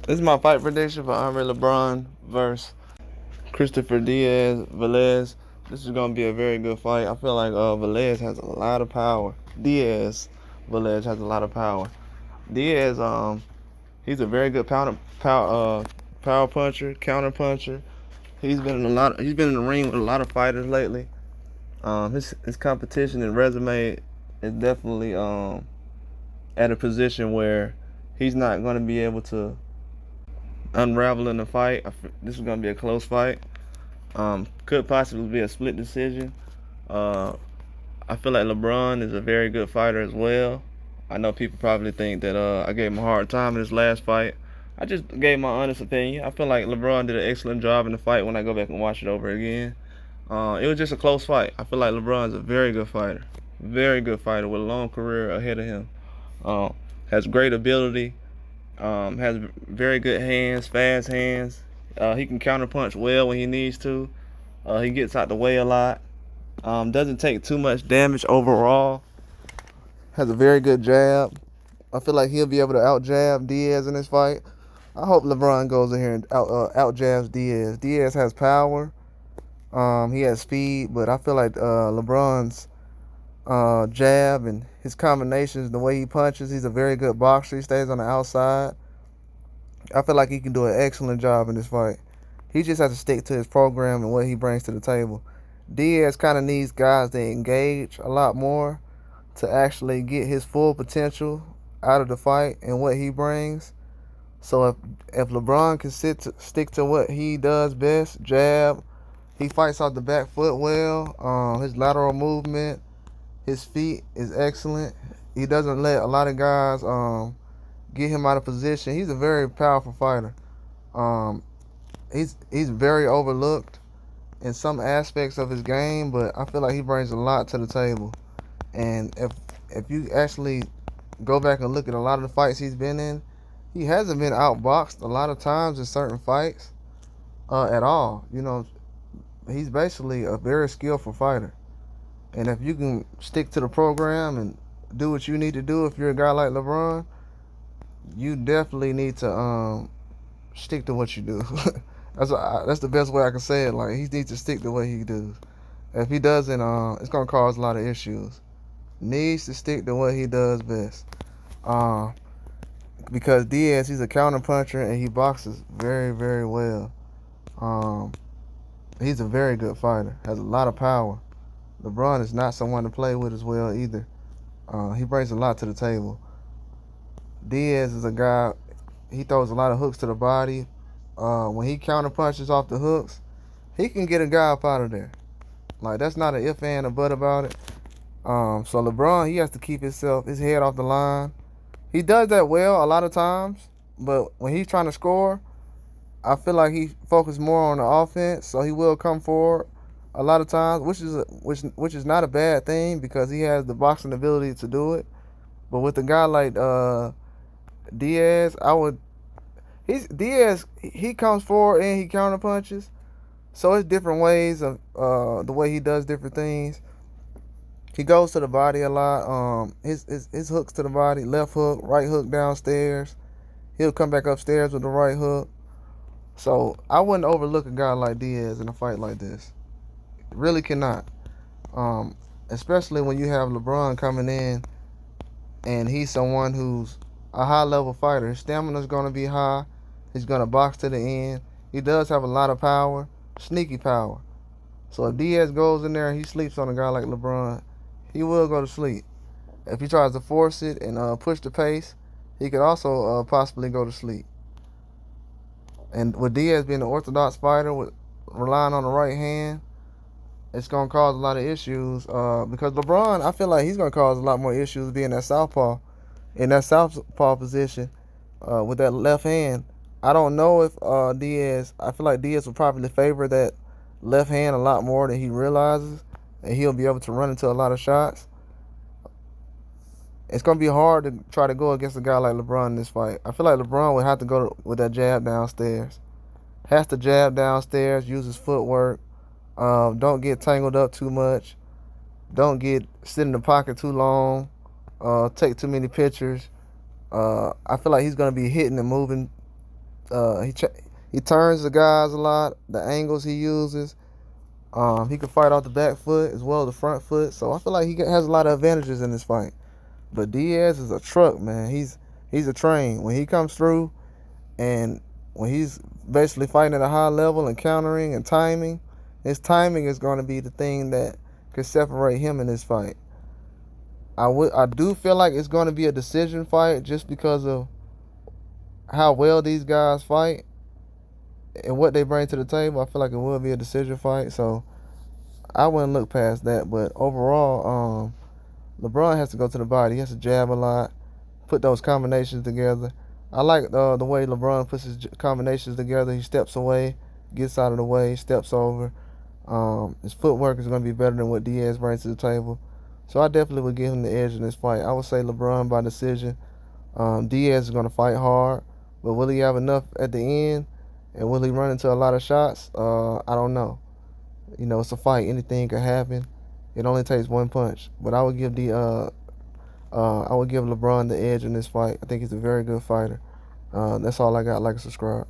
This is my fight prediction for Lebron versus Christopher Diaz-Velez. This is gonna be a very good fight. I feel like Velez has a lot of power. Diaz-Velez has a lot of power. Diaz, he's a very good power puncher, counter puncher. He's been in the ring with a lot of fighters lately. His competition and resume is definitely at a position where he's not going to be able to unravel in the fight. This is going to be a close fight. Could possibly be a split decision. I feel like Lebron is a very good fighter as well. I know people probably think that I gave him a hard time in his last fight. I just gave my honest opinion. I feel like Lebron did an excellent job in the fight when I go back and watch it over again. It was just a close fight. I feel like LeBron's a very good fighter. Very good fighter with a long career ahead of him. Has great ability. Has very good hands, fast hands. He can counterpunch well when he needs to. He gets out the way a lot. Doesn't take too much damage overall. Has a very good jab. I feel like he'll be able to out-jab Diaz in this fight. I hope LeBron goes in here and out-jabs Diaz. Diaz has power. He has speed, but I feel like LeBron's jab and his combinations, the way he punches, he's a very good boxer. He stays on the outside. I feel like he can do an excellent job in this fight. He just has to stick to his program and what he brings to the table. Diaz kind of needs guys that engage a lot more to actually get his full potential out of the fight and what he brings. So if LeBron can stick to what he does best, jab, he fights off the back foot well. His lateral movement, his feet is excellent. He doesn't let a lot of guys get him out of position. He's a very powerful fighter. He's very overlooked in some aspects of his game, but I feel like he brings a lot to the table. And if you actually go back and look at a lot of the fights he's been in, he hasn't been outboxed a lot of times in certain fights at all. You know, he's basically a very skillful fighter. And if you can stick to the program and do what you need to do, if you're a guy like LeBron, you definitely need to stick to what you do. That's the best way I can say it. Like, he needs to stick to what he does. If he doesn't, it's gonna cause a lot of issues. Needs to stick to what he does best. Because Diaz, he's a counter puncher and he boxes very, very well. He's a very good fighter. Has a lot of power. LeBron is not someone to play with as well either. He brings a lot to the table. Diaz is a guy, he throws a lot of hooks to the body. When he counter punches off the hooks, he can get a guy up out of there. Like, that's not an if, and, or but about it. So LeBron, he has to keep his head off the line. He does that well a lot of times, but when he's trying to score, I feel like he focuses more on the offense, so he will come forward a lot of times, which is not a bad thing because he has the boxing ability to do it. But with a guy like Diaz, he comes forward and he counter punches, so it's different ways of the way he does different things. He goes to the body a lot. His hooks to the body, left hook, right hook downstairs. He'll come back upstairs with the right hook. So I wouldn't overlook a guy like Diaz in a fight like this. Really cannot. Especially when you have LeBron coming in and he's someone who's a high-level fighter. His stamina's going to be high. He's going to box to the end. He does have a lot of power, sneaky power. So if Diaz goes in there and he sleeps on a guy like LeBron, he will go to sleep. If he tries to force it and push the pace, he could also possibly go to sleep. And with Diaz being an orthodox fighter, with relying on the right hand, it's going to cause a lot of issues. Because LeBron, I feel like he's going to cause a lot more issues being that southpaw, in that southpaw position with that left hand. I don't know if Diaz, I feel like Diaz will probably favor that left hand a lot more than he realizes, and he'll be able to run into a lot of shots. It's going to be hard to try to go against a guy like LeBron in this fight. I feel like LeBron would have to go with that jab downstairs. Has to jab downstairs, use his footwork. Don't get tangled up too much. Don't sit in the pocket too long. Take too many pictures. I feel like he's going to be hitting and moving Uh, he he turns the guys a lot. The angles he uses. He can fight off the back foot as well as the front foot. So I feel like he has a lot of advantages in this fight. But Diaz is a truck, man. He's a train. When he comes through and when he's basically fighting at a high level and countering and timing, his timing is going to be the thing that could separate him in this fight. I do feel like it's going to be a decision fight just because of how well these guys fight and what they bring to the table. I feel like it will be a decision fight, so I wouldn't look past that. But overall, LeBron has to go to the body. He has to jab a lot, put those combinations together. I like the way LeBron puts his combinations together. He steps away, gets out of the way, steps over. His footwork is going to be better than what Diaz brings to the table. So I definitely would give him the edge in this fight. I would say LeBron by decision. Diaz is going to fight hard, but will he have enough at the end? And will he run into a lot of shots? I don't know. You know, it's a fight. Anything could happen. It only takes one punch. But I would give LeBron the edge in this fight. I think he's a very good fighter. That's all I got. Like and subscribe.